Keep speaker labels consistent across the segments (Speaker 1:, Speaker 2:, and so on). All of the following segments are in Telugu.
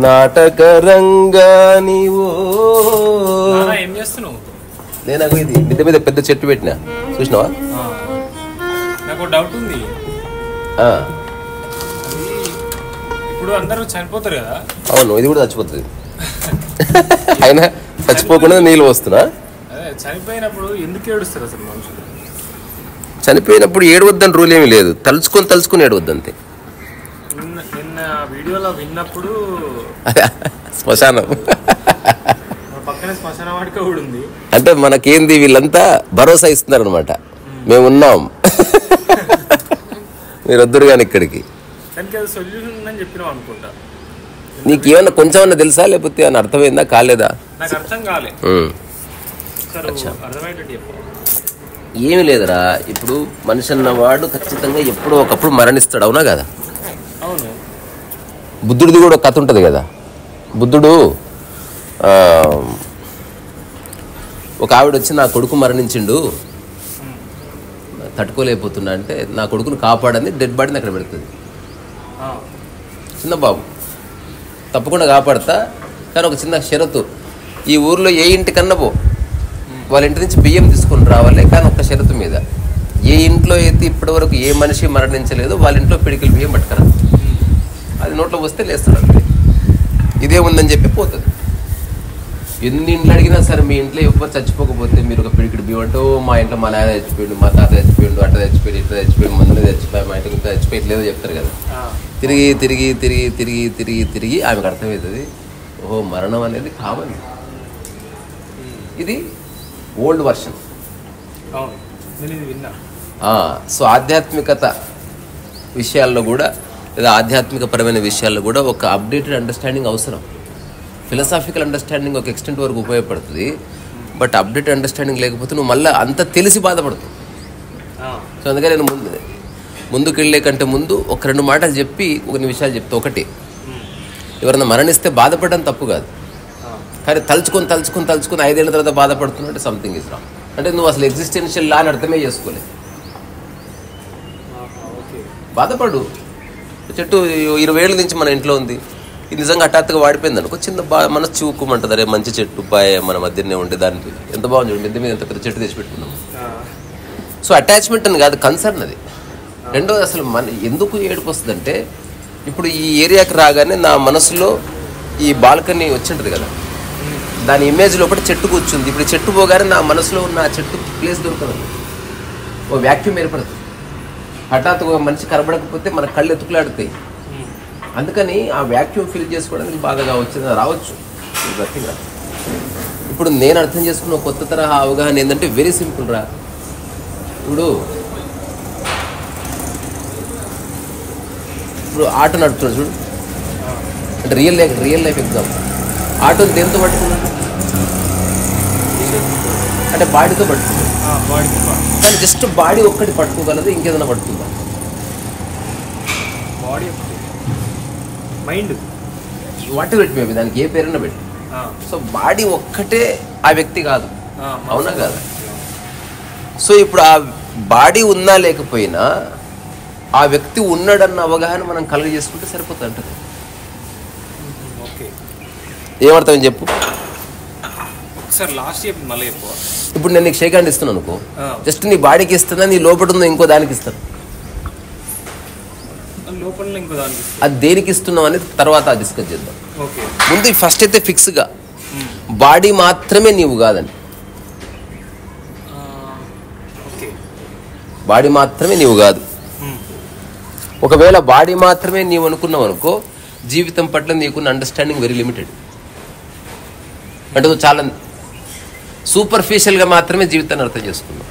Speaker 1: నాటకరంగా నీవో.
Speaker 2: ఏం చేస్తున్నావు?
Speaker 1: నేను ఇది మిద్ద మీద పెద్ద చెట్టు పెట్టినా, చూసినావా?
Speaker 2: నాకు డౌట్ ఉంది. ఇప్పుడు అందరూ చనిపోతారు కదా?
Speaker 1: అవును, ఇది కూడా చచ్చిపోతుంది. అయినా చచ్చిపోకుండా నీళ్ళు వస్తున్నా.
Speaker 2: చనిపోయినప్పుడు ఎందుకు ఏడుస్తారు అసలు మనుషులు?
Speaker 1: చనిపోయినప్పుడు ఏడవద్దని రూల్ ఏమీ లేదు, తలుచుకొని ఏడవద్దు అంతే.
Speaker 2: నిన్న వీడియోలో విన్నప్పుడు
Speaker 1: శ్మశానం
Speaker 2: పక్కనే శ్మశాన వాటిక కూడా ఉంది.
Speaker 1: అంటే మనకేంది, వీళ్ళంతా భరోసా ఇస్తున్నారు అనమాట, మేము ఉన్నాం, మీరు వద్దురు కానీ ఇక్కడికి.
Speaker 2: సొల్యూషన్ ఉందని చెప్పినావు అనుకుంటా.
Speaker 1: నీకేమన్నా కొంచెం అన్నా తెలుసా, లేకపోతే ఏమన్నా అర్థమైందా కాలేదా?
Speaker 2: నాకు అర్థం కాలే.
Speaker 1: ఏమి లేదురా, ఇప్పుడు మనిషి అన్నవాడు ఖచ్చితంగా ఎప్పుడో ఒకప్పుడు మరణిస్తాడు, అవునా కదా?
Speaker 2: అవును.
Speaker 1: బుద్ధుడిది కూడా ఒక కథ ఉంటుంది కదా. బుద్ధుడు ఒక ఆవిడ వచ్చి నా కొడుకు మరణించిండు, తట్టుకోలేకపోతున్నా అంటే, నా కొడుకును కాపాడని డెడ్ బాడీని అక్కడ పెడుతుంది. చిన్న బాబు, తప్పకుండా కాపాడతా, కానీ ఒక చిన్న షరతు, ఈ ఊర్లో ఏ ఇంటికన్నా పో, వాళ్ళ ఇంటి నుంచి బియ్యం తీసుకొని రావాలి, కానీ ఒక్క షరతు మీద, ఏ ఇంట్లో అయితే ఇప్పటివరకు ఏ మనిషి మరణించలేదో వాళ్ళ ఇంట్లో పిడికిలు బియ్యం పట్టుకరా, అది నోట్లో వస్తే లేస్తాడు అంతే, ఇదే ఉందని చెప్పి పోతుంది. ఎన్ని ఇంట్లో అడిగినా సరే, మీ ఇంట్లో ఎవరు చచ్చిపోకపోతే మీరు ఒక పిడికిడి బియ్యం అంటే, మా ఇంట్లో మా నాయన చచ్చిపోయిండు, మా తాత చచ్చిపోయిండు, అట్లా చచ్చిపోయిండు, ఇట్లా చచ్చిపోయిండు, మందులో చచ్చిపోయి, మా ఇంటికి ఇంకా చచ్చిపోయట్లేదో చెప్తారు కదా. తిరిగి తిరిగి తిరిగి తిరిగి తిరిగి తిరిగి ఆమెకు అర్థమవుతుంది, ఓహో మరణం అనేది కామన్, ఇది ఓల్డ్ వర్షన్. సో ఆధ్యాత్మికత విషయాల్లో కూడా, లేదా ఆధ్యాత్మిక పరమైన విషయాల్లో కూడా ఒక అప్డేటెడ్ అండర్స్టాండింగ్ అవసరం. ఫిలసాఫికల్ అండర్స్టాండింగ్ ఒక ఎక్స్టెంట్ వరకు ఉపయోగపడుతుంది, బట్ అప్డేటెడ్ అండర్స్టాండింగ్ లేకపోతే నువ్వు మళ్ళీ అంత తెలిసి బాధపడుతుంది. సో అందుకని నేను ముందుకు వెళ్ళే కంటే ముందు ఒక 2 మాటలు చెప్పి కొన్ని విషయాలు చెప్తా. ఒకటి, ఎవరైనా మరణిస్తే బాధపడడం తప్పు కాదు, కానీ తలుచుకొని 5 ఏళ్ళ తర్వాత బాధపడుతున్నట్టు సంథింగ్ ఇస్ రాంగ్. అంటే నువ్వు అసలు ఎగ్జిస్టెన్షియల్ లా అని అర్థమే చేసుకోలేదు. బాధపడు, చెట్టు 20 ఏళ్ళ నుంచి మన ఇంట్లో ఉంది, ఇది నిజంగా హఠాత్తుగా వాడిపోయింది అనుకో, చిన్న మనసు చూపుకుంటుంది, అరే మంచి చెట్టు బాయ్ మన మధ్యనే ఉండే, దానికి ఎంత బాగుంది చూడండి, ఇంత మీద ఎంత పెద్ద చెట్టు తెచ్చి పెట్టుకున్నాము. సో అటాచ్మెంట్ అని కాదు, కన్సర్న్ అది. రెండోది, అసలు ఎందుకు ఏడుపు వస్తుందంటే, ఇప్పుడు ఈ ఏరియాకి రాగానే నా మనసులో ఈ బాల్కనీ వచ్చింటుంది కదా, దాని ఇమేజ్ లోపల చెట్టు కూర్చుంది. ఇప్పుడు చెట్టు పోగానే నా మనసులో ఉన్న ఆ చెట్టు ప్లేస్ దొరకదు, ఓ వ్యాక్యూమ్ ఏర్పడుతుంది. హఠాత్తుగా మనిషి కనబడకపోతే మన కళ్ళు ఎత్తుకులాడుతాయి. అందుకని ఆ వ్యాక్యూమ్ ఫిల్ చేసుకోవడానికి బాధగా వచ్చింది, రావచ్చు. ఇప్పుడు నేను అర్థం చేసుకున్న కొత్త తరహా అవగాహన ఏంటంటే వెరీ సింపుల్ రా. ఇప్పుడు ఆటో నడుపుతున్నాడు చూడు, అంటే రియల్ లైఫ్ ఎగ్జాంపుల్. ఆటోని దేంతో పట్టుకున్నాడు అంటే బాడీతో పట్టుకున్నాడు, కానీ జస్ట్ బాడీ ఒక్కటి పట్టుకోగలదు, ఇంకేదైనా పట్టుకుందా?
Speaker 2: బాడీ, మైండ్,
Speaker 1: వాటి పెట్టి మేబీ దానికి ఏ పేరైనా పెట్టి. సో బాడీ ఒక్కటే ఆ వ్యక్తి కాదు, అవునా కాదు? సో ఇప్పుడు ఆ బాడీ ఉన్నా లేకపోయినా ఆ వ్యక్తి ఉన్నాడన్న అవగాహన మనం కలుగజేసుకుంటే సరిపోతుంది అంటది. ఏమర్థం చెప్పు
Speaker 2: ఒకసారి, లాస్ట్ చెప్పు మళ్ళీ చెప్పు.
Speaker 1: ఇప్పుడు నేను నీకు షేక్ హ్యాండ్ ఇస్తున్నాను అనుకో, జస్ట్ నీ బాడీకి ఇస్తున్నా, నీ లోపల ఉందో ఇంకో దానికి ఇస్తాను. అది దేనికి ఇస్తున్నావు అనేది తర్వాత డిస్కస్ చేద్దాం. ముందు ఫస్ట్ అయితే ఫిక్స్గా బాడీ మాత్రమే నీవు కాదని, బాడీ మాత్రమే నీవు కాదు. ఒకవేళ బాడీ మాత్రమే నీవు అనుకున్నావు అనుకో, జీవితం పట్ల నీకున్న అండర్స్టాండింగ్ వెరీ లిమిటెడ్. అంటే నువ్వు చాలా సూపర్ఫిషియల్గా మాత్రమే జీవితాన్ని అర్థం చేసుకున్నావు.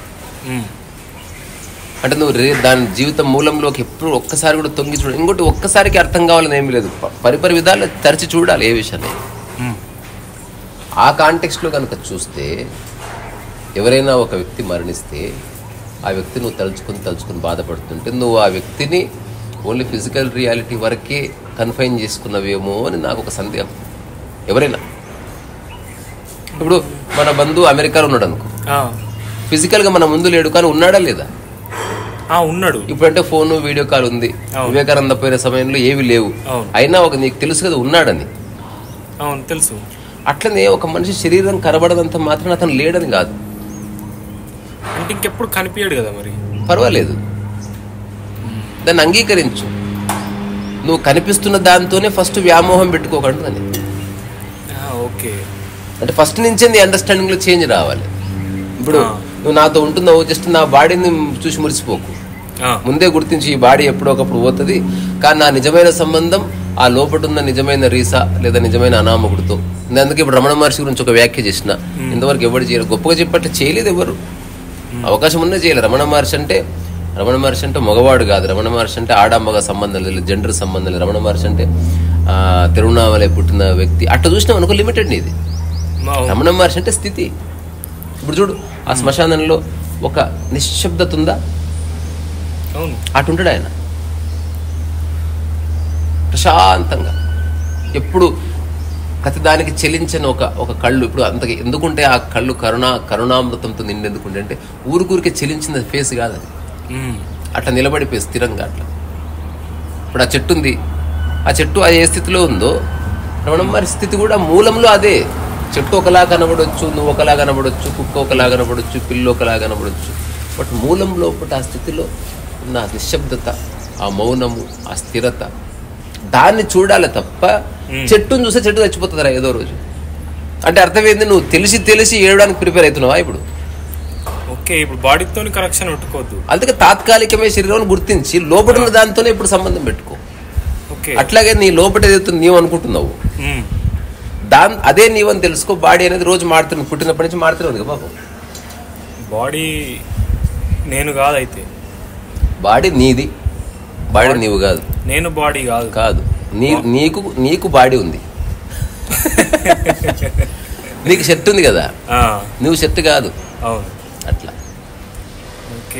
Speaker 1: అంటే నువ్వు దాని జీవితం మూలంలోకి ఎప్పుడు ఒక్కసారి కూడా తొంగి చూడాలి. ఇంకోటి, ఒక్కసారికి అర్థం కావాలని ఏమీ లేదు, పరిపరి విధాలు తరచి చూడాలి ఏ విషయాన్ని. ఆ కాంటెక్స్ట్లో కనుక చూస్తే, ఎవరైనా ఒక వ్యక్తి మరణిస్తే ఆ వ్యక్తి నువ్వు తలుచుకుని బాధపడుతుంటే, నువ్వు ఆ వ్యక్తిని ఓన్లీ ఫిజికల్ రియాలిటీ వరకే కన్ఫైన్ చేసుకున్నవేమో అని నాకు ఒక సందేహం. ఎవరైనా ఇప్పుడు మన బంధువు అమెరికాలో ఉన్నాడు అనుకో, ఫిజికల్గా మన ముందు లేడు, కానీ ఉన్నాడా లేదా?
Speaker 2: ఉన్నాడు.
Speaker 1: ఇప్పుడంటే ఫోన్, వీడియో కాల్ ఉంది. వివేకానంద పోయిన సమయంలో ఏవి లేవు, అయినా ఒక నీకు తెలుసు కదా ఉన్నాడని.
Speaker 2: అవును తెలుసు.
Speaker 1: అట్లనే ఒక మనిషి శరీరం కనబడదంత మాత్రం అతను లేడని కాదు.
Speaker 2: అంటే ఇంకెప్పుడు కనిపించాడు కదా మరి.
Speaker 1: పర్వాలేదు, దాన్ని అంగీకరించు. నువ్వు కనిపిస్తున్న దాంతోనే ఫస్ట్ వ్యామోహం పెట్టుకోకండి అని.
Speaker 2: ఓకే,
Speaker 1: అంటే ఫస్ట్ నుంచే నీ అండర్స్టాండింగ్లో చేంజ్ రావాలి. ఇప్పుడు నువ్వు నాతో ఉంటున్నావు, జస్ట్ నా బాడీని చూసి మురిసిపోకు. ముందే గుర్తించి ఈ బాడీ ఎప్పుడో ఒకప్పుడు పోతుంది, కానీ నా నిజమైన సంబంధం ఆ లోపటున్న నిజమైన రీసా లేదా నిజమైన అనామకుడితో. నేను అందుకే ఇప్పుడు రమణ మహర్షి గురించి ఒక వ్యాఖ్య చేసిన. ఇంతవరకు ఎవరు చేయలేదు, గొప్పగా చెప్పట్లే చేయలేదు ఎవరు. అవకాశం ఉన్నే చేయలేదు. రమణ మహర్షి అంటే మగవాడు కాదు. రమణ మహర్షి అంటే ఆడమ్మగా సంబంధం లేదు, జెండర్ సంబంధం లేదు. రమణ మహర్షి అంటే తిరువణామలై పుట్టిన వ్యక్తి. అట్లా చూసినాం అనుకో లిమిటెడ్ ఇది. రమణ మహర్షి అంటే స్థితి. ఇప్పుడు చూడు, ఆ శ్మశానంలో ఒక నిశ్శబ్దత ఉందా? అటుంటాడు ఆయన ప్రశాంతంగా. ఎప్పుడు ప్రతిదానికి చెలించిన ఒక కళ్ళు. ఇప్పుడు అంతకి ఎందుకుంటే ఆ కళ్ళు కరుణామృతంతో నిండెందుకుంటే అంటే ఊరికే చెలించిన ఫేస్ కాదు అది. అట్లా నిలబడిపోయి స్థిరంగా అట్లా. ఇప్పుడు ఆ చెట్టు ఉంది, ఆ చెట్టు అది ఏ స్థితిలో ఉందో రమణ మహర్షి స్థితి కూడా మూలంలో అదే. చెట్టు ఒకలా కనబడొచ్చు, నువ్వు ఒకలా కనబడొచ్చు, కుక్క ఒకలా కనబడొచ్చు, పిల్లు ఒకలా కనబడొచ్చు. బట్ మూలంలో ఆ స్థితిలో ఉన్న నిశ్శబ్దత, ఆ మౌనము, ఆ స్థిరత, దాన్ని చూడాలి తప్ప చెట్టును చూస్తే చెట్టు చచ్చిపోతుందిరా ఏదో రోజు. అంటే అర్థం ఏంది? నువ్వు తెలిసి ఏడడానికి ప్రిపేర్ అవుతున్నావా ఇప్పుడు?
Speaker 2: ఓకే, ఇప్పుడు బాడీతో కనెక్షన్ పెట్టుకోవద్దు.
Speaker 1: అందుకే తాత్కాలికమే శరీరం గుర్తించి లోపల దాంతోనే ఇప్పుడు సంబంధం పెట్టుకో. అట్లాగే నీ లోపల ఏదైతే నీవు అనుకుంటున్నావు అదే నీవని తెలుసుకో. బాడీ అనేది రోజు మారుతుంది, పుట్టినప్పటి నుంచి మారుతూనే ఉంది బాబు.
Speaker 2: బాడీ నేను కాదు, అయితే
Speaker 1: బాడీ నీది, బాడీ నీవు కాదు.
Speaker 2: నేను బాడీ
Speaker 1: కాదు, నీకు బాడీ ఉంది. నీకు షర్ట్ ఉంది కదా, నువ్వు షర్ట్ కాదు. అట్లా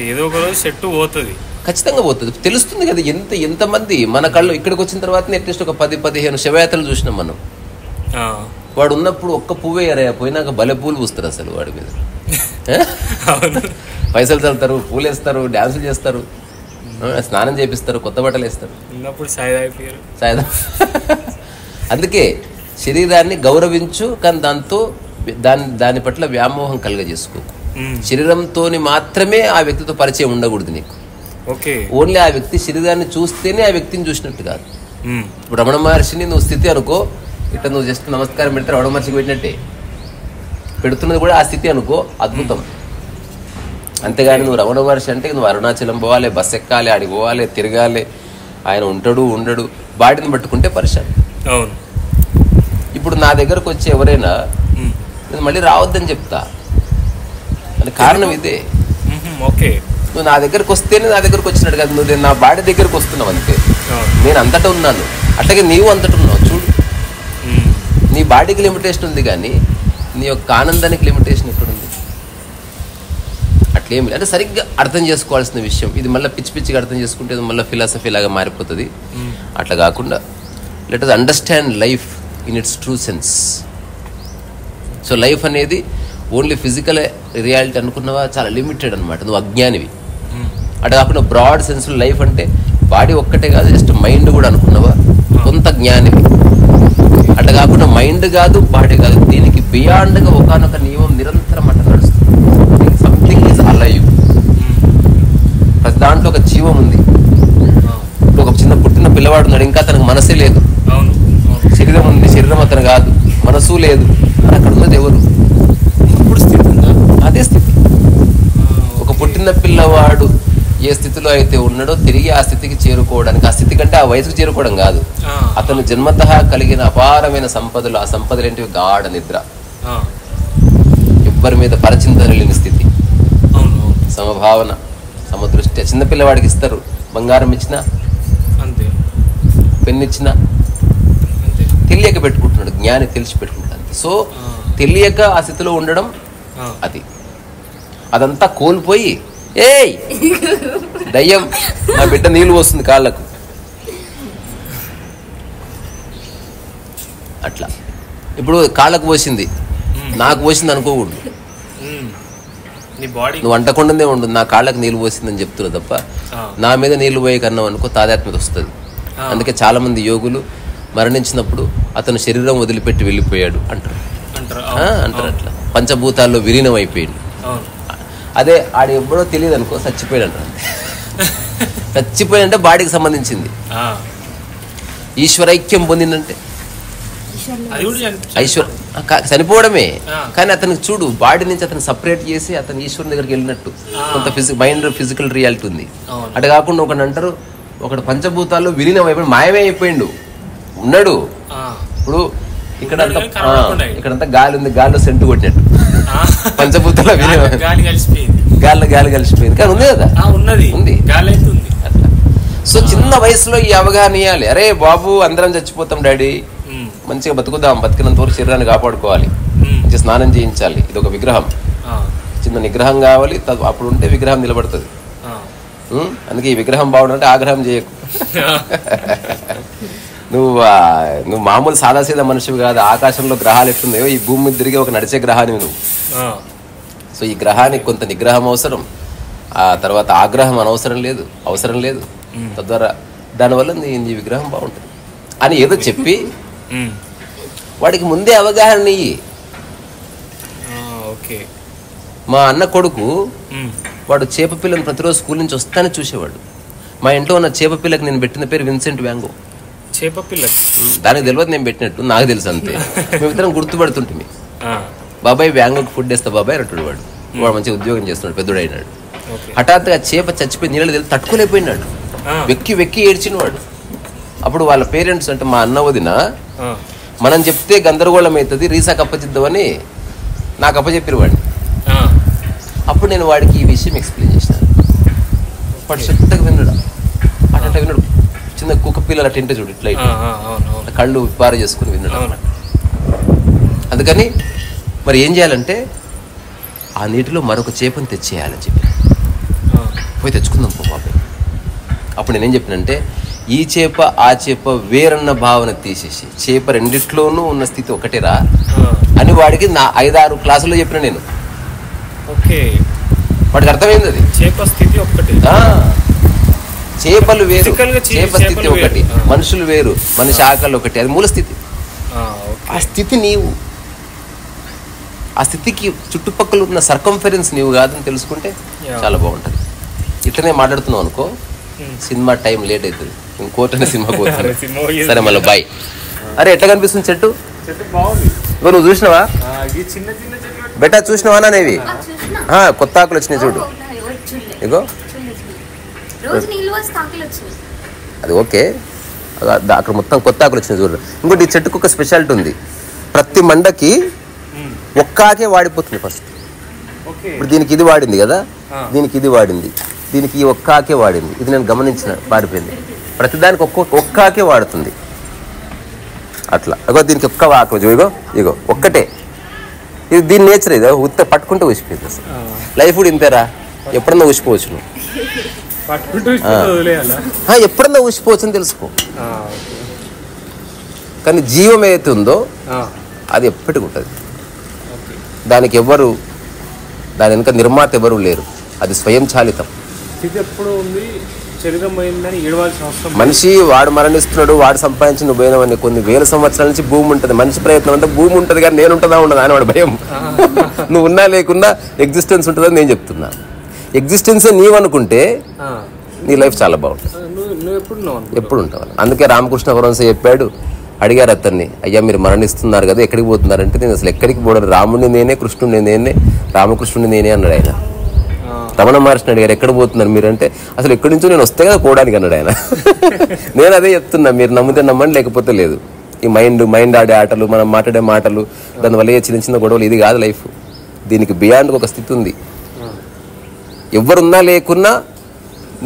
Speaker 2: ఏదో ఒక రోజు షర్ట్ పోతుంది,
Speaker 1: ఖచ్చితంగా పోతుంది. తెలుస్తుంది కదా ఎంతమంది మన కళ్ళు ఇక్కడికి వచ్చిన తర్వాత అట్లీస్ట్ ఒక 10-15 శవయాత్రలు చూసినాం మనం. వాడు ఉన్నప్పుడు ఒక్క పువ్వే ఎరయ్యా, పోయినాక భలే పూలు పూస్తారు అసలు వాడి మీద. పైసలు చల్లుతారు, పూలు వేస్తారు, డ్యాన్సులు చేస్తారు, స్నానం చేపిస్తారు, కొత్త బట్టలు వేస్తారు. అందుకే శరీరాన్ని గౌరవించు, కానీ దాని పట్ల వ్యామోహం కలుగజేసుకో. శరీరంతో మాత్రమే ఆ వ్యక్తితో పరిచయం ఉండకూడదు నీకు. ఓన్లీ ఆ వ్యక్తి శరీరాన్ని చూస్తేనే ఆ వ్యక్తిని చూసినట్టు కాదు. ఇప్పుడు రమణ మహర్షిని నువ్వు స్థితి అనుకో, ఇట్లా నువ్వు జస్ట్ నమస్కారం పెడితే రమణ మహర్షికి పెట్టినట్టే. పెడుతున్నది కూడా ఆ స్థితి అనుకో, అద్భుతం. అంతేగాని నువ్వు రమణ మహర్షి అంటే నువ్వు అరుణాచలం పోవాలి, బస్ ఎక్కాలి, ఆడికి పోవాలి, తిరగాలి, ఆయన ఉంటాడు ఉండడు, బాడీని పట్టుకుంటే పరిశాన్. ఇప్పుడు నా దగ్గరకు వచ్చి ఎవరైనా నేను మళ్ళీ రావద్దని చెప్తా, అని కారణం ఇదే. నువ్వు నా దగ్గరకు వస్తేనే నా దగ్గరకు వచ్చినట్టు కాదు, నువ్వు నా బాడీ దగ్గరకు వస్తున్నావు అంతే. నేను అంతటా ఉన్నాను, అట్లాగే నీవు అంతటా ఉన్నావు. చూడు, నీ బాడీకి లిమిటేషన్ ఉంది కానీ నీ యొక్క ఆనందానికి లిమిటేషన్ ఎక్కడుంది? అట్లేమి అంటే సరిగ్గా అర్థం చేసుకోవాల్సిన విషయం ఇది. మళ్ళీ పిచ్చిగా అర్థం చేసుకుంటే మళ్ళీ ఫిలాసఫీ లాగా మారిపోతుంది. అట్లా కాకుండా let us understand life in it's true sense. So life అనేది ఓన్లీ ఫిజికల్ రియాలిటీ అనుకున్నవా, చాలా లిమిటెడ్ అనమాట, నువ్వు అజ్ఞానివి. అట్లా కాకుండా బ్రాడ్ సెన్స్లో లైఫ్ అంటే బాడీ ఒక్కటే కాదు, జస్ట్ మైండ్ కూడా అనుకున్నవా, కొంత జ్ఞానివి. అట్లా కాకుండా మైండ్ కాదు, బాడీ కాదు, దీనికి బియాండ్గా ఒకనొక నియమం నిరంతరం అట్లా నడుస్తుంది. Something is alive. ప్రతి దాంట్లో ఒక జీవం ఉంది. ఇప్పుడు ఒక చిన్న పుట్టిన పిల్లవాడు ఉన్నాడు, ఇంకా తనకు మనసే లేదు, శరీరం ఉంది, శరీరం అతను కాదు, మనసు లేదు, అక్కడ ఉన్నది ఎవరు? అదే స్థితి. ఒక పుట్టిన పిల్లవాడు ఏ స్థితిలో అయితే ఉన్నాడో తిరిగి ఆ స్థితికి చేరుకోవడానికి, ఆ స్థితి కంటే ఆ వయసుకు చేరుకోవడం కాదు, అతను జన్మతః కలిగిన అపారమైన సంపదలు, ఆ సంపదలు ఏంటివి? గాఢ నిద్ర, ఎవ్వరి మీద పరచింతన లేని స్థితి, సమభావన, సమదృష్టి. చిన్నపిల్లవాడికి ఇస్తారు, బంగారం ఇచ్చినా, పెన్ను ఇచ్చినా తెలియక పెట్టుకుంటున్నాడు, జ్ఞాని తెలిసి పెట్టుకుంటాడు. సో తెలియక ఆ స్థితిలో ఉండడం అది. అదంతా కోల్పోయి ఏయ్ దయ్యం నా బిడ్డ నీళ్ళు వస్తుంది కాళ్ళకు, అట్లా. ఇప్పుడు కాళ్ళకు పోసింది, నాకు పోసింది అనుకోకూడదు. నువ్వు అంటకుండానే ఉండు, నా కాళ్ళకు నీళ్ళు పోసిందని చెప్తున్నావు తప్ప నా మీద నీళ్లు పోయే కన్నావు అనుకో తాదాత్మ్యత వస్తుంది. అందుకే చాలా మంది యోగులు మరణించినప్పుడు అతను శరీరం వదిలిపెట్టి వెళ్ళిపోయాడు అంటారు. అంటారు అట్లా పంచభూతాల్లో విలీనం అయిపోయింది. అదే ఆడు ఎప్పుడో తెలియదు అనుకో చచ్చిపోయాడు అంటారు. చచ్చిపోయాడంటే బాడీకి సంబంధించింది. ఈశ్వరైక్యం పొందిందంటే చనిపోవడమే. కానీ అతనికి చూడు బాడీ నుంచి అతను సపరేట్ చేసి అతను ఈశ్వరుని దగ్గరికి వెళ్ళినట్టు కొంత మైండ్ ఫిజికల్ రియాలిటీ ఉంది. అటు కాకుండా ఒకటి అంటారు ఒకటి పంచభూతాల్లో విలీనం అయిపోయి మాయమే అయిపోయిండు ఉన్నాడు. ఇప్పుడు ఇక్కడంతా గాలి ఉంది, గాలిలో సెంటు కొట్టినట్టు పంచభూతాల్లో విలీనం గాలి కలిసిపోయింది. కానీ ఉంది కదా ఉంది. అట్లా సో చిన్న వయసులో ఈ అవగాహన ఇవ్వాలి. అరే బాబు అందరం చచ్చిపోతాం డాడీ, మంచిగా బతుకుదాం, బతికినంత వరకు శరీరాన్ని కాపాడుకోవాలి, మంచిగా స్నానం చేయించాలి. ఇది ఒక విగ్రహం, చిన్న నిగ్రహం కావాలి, అప్పుడు ఉంటే విగ్రహం నిలబడుతుంది. అందుకే ఈ విగ్రహం బాగుండంటే ఆగ్రహం చేయకు. నువ్వు మామూలు సాదాసీదా మనిషివి కాదు. ఆకాశంలో గ్రహాలు ఎట్లున్నాయో ఈ భూమి మీద తిరిగి ఒక నడిచే గ్రహాన్ని నువ్వు. సో ఈ గ్రహానికి కొంత నిగ్రహం అవసరం, ఆ తర్వాత ఆగ్రహం అవసరం లేదు. తద్వారా దానివల్ల నీ విగ్రహం బాగుంటుంది అని ఏదో చెప్పి వాడికి ముందే అవగాహన ఇయ్యి. మా అన్న కొడుకు వాడు చేప పిల్లని ప్రతిరోజు స్కూల్ నుంచి వస్తానే చూసేవాడు. మా ఇంట్లో ఉన్న చేప పిల్లకి నేను పెట్టిన పేరు విన్సెంట్ వ్యాంగో.
Speaker 2: చేప పిల్ల
Speaker 1: దానికి తెలియదు నేను పెట్టినట్టు, నాకు తెలుసు అంతే. మేమిద్దరం గుర్తుపడుతుంటే బాబాయ్ వ్యాంగోకి ఫుడ్ వేస్తా బాబాయ్ అంటాడు. వాడు మంచిగా ఉద్యోగం చేస్తున్నాడు, పెద్దోడైనాడు. హఠాత్తుగా చేప చచ్చిపోయి నీళ్ళు తెలిసి తట్టుకోలేకపోయినాడు, వెక్కి ఏడ్చిన వాడు. అప్పుడు వాళ్ళ పేరెంట్స్ అంటే మా అన్న వదిన మనం చెప్తే గందరగోళం అవుతుంది, రీసాకి అప్పచిద్దామని నాకు అప్పచెప్పిన వాడిని. అప్పుడు నేను వాడికి ఈ విషయం ఎక్స్ప్లెయిన్ చేసినాను. వాడు శ్రద్ధగా విన్నాడు. అట్లా విన్నాడు. చిన్న కుక్క పిల్లలు అట్లా ఇంటే చూడు ఇట్లా కళ్ళు విప్పారు చేసుకుని విన్నాడు. అందుకని మరి ఏం చేయాలంటే ఆ నీటిలో మరొక చేపను తెచ్చేయాలని చెప్పి పోయి తెచ్చుకుందాం పో బాబాయ్. అప్పుడు నేనేం చెప్పినంటే ఈ చేప ఆ చేప వేరన్న భావన తీసేసి చేప రెండిట్లోనూ ఉన్న స్థితి ఒకటేరా అని వాడికి నా 5-6 క్లాసుల్లో చెప్పిన నేను. వాడికి అర్థమైంది అది.
Speaker 2: చేప స్థితి ఒకటి,
Speaker 1: చేపలు వేరు, చేప స్థితి ఒకటి, మనుషులు వేరు, మనిషి ఆకలి ఒకటి, అది మూల స్థితి. ఆ స్థితి నీవు, ఆ స్థితికి చుట్టుపక్కల ఉన్న సర్కంఫరెన్స్ నీవు కాదని తెలుసుకుంటే చాలా బాగుంటుంది. ఇట్లనే మాట్లాడుతున్నావు అనుకో సినిమా టైం లేట్ అవుతుంది, ఇంకోటనే సినిమాకి పోతాను. సరే మళ్ళీ బాయ్. అరే ఎట్లా కనిపిస్తుంది చెట్టు? నువ్వు చూసినావా బెటా? చూసినావా నేవి కొత్త ఆకులు వచ్చినాయి చూడు. ఇగో అది ఓకే, అక్కడ మొత్తం కొత్త ఆకులు వచ్చినాయి చూడు. ఇంకోటి ఈ చెట్టుకు ఒక స్పెషాలిటీ ఉంది. ప్రతి మండకి ఒక్క ఆకే వాడిపోతుంది ఫస్ట్. ఇప్పుడు దీనికి ఇది వాడింది కదా, దీనికి ఇది వాడింది, దీనికి ఈ ఒక్క ఆకే వాడింది. ఇది నేను గమనించిన, వాడిపోయింది. ప్రతిదానికి ఒక్క ఆకే వాడుతుంది అట్లా. అగో దీనికి ఒక్క ఆకు ఇగో ఒక్కటే. ఇది దీని నేచర్. ఇది ఉత్త పట్టుకుంటే ఊసిపోయింది. అసలు లైఫ్ కూడా ఇంతేరా, ఎప్పుడన్నా ఊసిపోవచ్చు నువ్వు, ఎప్పుడన్నా ఊసిపోవచ్చు అని తెలుసుకో. కానీ జీవం ఏదైతే ఉందో అది ఎప్పటికి ఉంటుంది. దానికి ఎవరు, దాని వెనుక నిర్మాత ఎవరు లేరు, అది స్వయం చాలితం. మనిషి వాడు మరణిస్తున్నాడు, వాడు సంపాదించిన పోయినవన్నీ కొన్ని వేల సంవత్సరాల నుంచి భూమి ఉంటుంది. మనిషి ప్రయత్నం అంతా భూమి ఉంటుంది, కానీ నేను ఉంటుందా ఉండదా అని వాడు భయం. నువ్వు ఉన్నా లేకున్నా ఎగ్జిస్టెన్స్ ఉంటుందని నేను చెప్తున్నా. ఎగ్జిస్టెన్సే నీవనుకుంటే నీ లైఫ్ చాలా బాగుంటుంది, ఎప్పుడు ఉంటావు. అందుకే రామకృష్ణ పరమహంస చెప్పాడు, అడిగారు అతన్ని, అయ్యా మీరు మరణిస్తున్నారు కదా ఎక్కడికి పోతున్నారంటే, నేను అసలు ఎక్కడికి పోవడం, రాముడిని నేనే, కృష్ణుడిని నేనే, రామకృష్ణుడిని నేనే అన్నాడు ఆయన. రమణ మహర్షిని అడిగారు ఎక్కడ పోతున్నారు మీరంటే, అసలు ఎక్కడి నుంచో నేను వస్తే కదా పోవడానికి అన్నాడు ఆయన. నేను అదే చెప్తున్నా, మీరు నమ్మితే నమ్మండి, లేకపోతే లేదు. ఈ మైండ్ ఆడే ఆటలు, మనం మాట్లాడే మాటలు, దానివల్ల చిన్న చిన్న గొడవలు, ఇది కాదు లైఫ్. దీనికి బియాండ్ ఒక స్థితి ఉంది. ఎవరున్నా లేకున్నా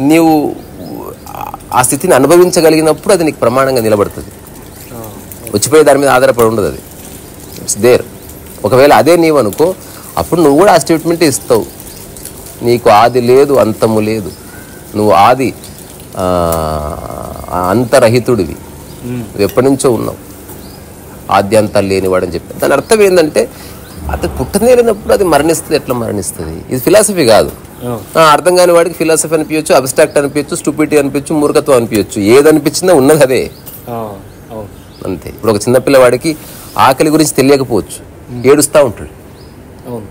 Speaker 1: నీవు ఆ స్థితిని అనుభవించగలిగినప్పుడు అది నీకు ప్రమాణంగా నిలబడుతుంది. వచ్చిపోయే దాని మీద ఆధారపడి ఉండదు, అది ఇట్స్ దేర్. ఒకవేళ అదే నీవు అనుకో, అప్పుడు నువ్వు కూడా ఆ స్టేట్మెంటే ఇస్తావు. నీకు ఆది లేదు, అంతము లేదు, నువ్వు ఆది అంతరహితుడివి, నువ్వు ఎప్పటి నుంచో ఉన్నావు, ఆద్యంతాలు లేనివాడని చెప్పి. దాని అర్థం ఏంటంటే అది పుట్టనేరినప్పుడు అది మరణిస్తుంది. ఎట్లా మరణిస్తుంది? ఇది ఫిలాసఫీ కాదు. అర్థం కాని వాడికి ఫిలాసఫీ అనిపించచ్చు, అబ్స్ట్రాక్ట్ అనిపించచ్చు, స్టూపిడిటీ అనిపించచ్చు, మూర్ఖత్వం అనిపించచ్చు. ఏది అనిపించిందో ఉన్నది అదే. అంతే. ఇప్పుడు ఒక చిన్న పిల్లవాడికి ఆకలి గురించి తెలియకపోవచ్చు, ఏడుస్తూ ఉంటాడు.
Speaker 2: అవును.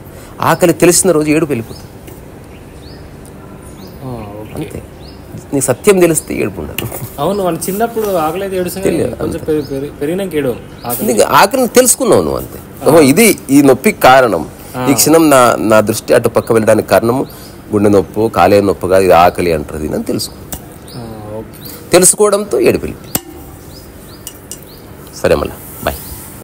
Speaker 1: ఆకలి తెలిసిన రోజు ఏడుపు వెళ్ళిపోతుంది. అంతే. నీకు సత్యం తెలిస్తే ఏడుపు ఉండదు.
Speaker 2: అవును, మన చిన్నప్పుడు ఆకలి అయితే కొంచెం పెరిగినాక ఏడు
Speaker 1: ఆకలిని తెలుసుకున్నావు నువ్వు, అంతే. ఓహో ఇది ఈ నొప్పికి కారణం, ఈ క్షణం నా దృష్టి అటు పక్క వెళ్ళడానికి కారణము గుండె నొప్పు, కాలేయ నొప్పు కాదు, ఇది ఆకలి అంటారు అని తెలుసుకో. తెలుసుకోవడంతో ఏడుపు వెళ్ళిపోయింది. సరే మళ్ళీ